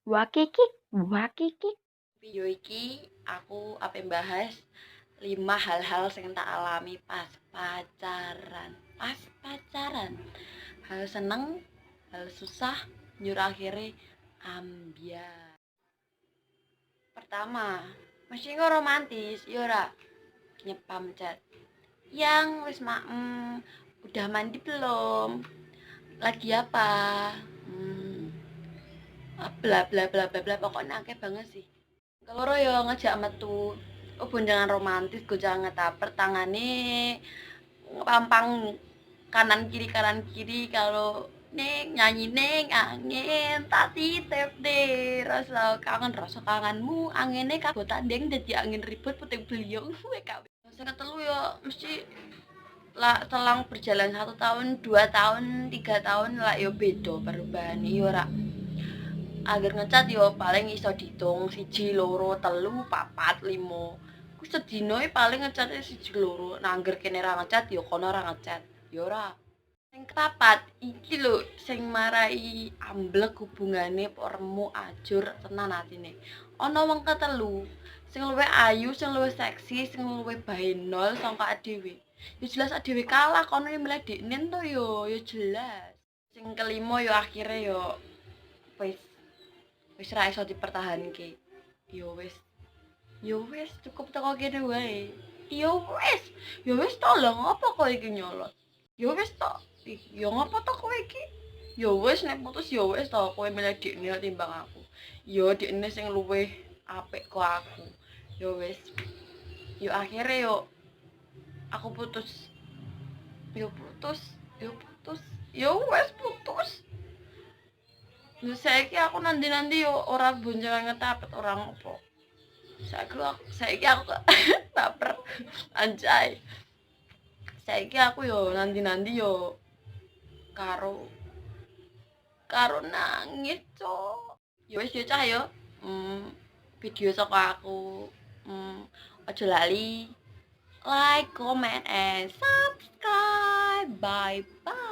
Wakikik, wakikik. Video iki aku ape bahas 5 hal-hal sing tak alami pas pacaran. Pas pacaran. Hal seneng, hal susah, njur akhire ambyar. Pertama, mesti kok romantis, ya ora nyepam chat. Yang wis udah mandi belum? Lagi apa? Hmm, bla bla bla bla bla pokoknya akeh banget sih. Keloro yo ngajak metu. Oh, boncengan romantis gojangan ngetaper tangane pampang kanan kiri kalau neng nyanyi neng angin tak titip deh rasa kangenmu anginnya kabut tandeng jadi angin ribut puting beliung gue kawin sing ketelu yo mesti lah selang berjalan 1 tahun 2 tahun 3 tahun lah yo beda perubahan yo ora agar ngecat yo paling iso ditung siji loro telu papat limo ku sedina paling ngecate siji loro nah angger kene ra ngecat yo kono ra ngecat yo ora sing ketapat iki lho sing marai amblek hubungane remu ajur tenan atine ana wong ketelu sing luwih ayu sing luwih seksi sing luwih bahenol sangka adewe yo jelas adewe kalah kono yo milih dekne to yo jelas sing kelima yo akhire yo wis ra iso dipertahanke yo wis cukup teko kene wae yo wis tolong apa kok iki nyolot yo wis tok yo ngopo to kowe iki yo wis nek putus yo wis to kowe milih dekne timbang aku yo dekne sing luwih apik kok aku yo wis yo akhire yo aku putus yo putus yo putus yo wis putus. Lha saiki aku nanti-nanti yo ora boncengan ngetapet ora ngopo. Saiki aku baper anjay. Saiki aku yo nanti-nanti yo karo karo nangis, Cuk. Ya wis yo cah yo. Video saka aku. Aja lali like, comment, and subscribe. Bye bye.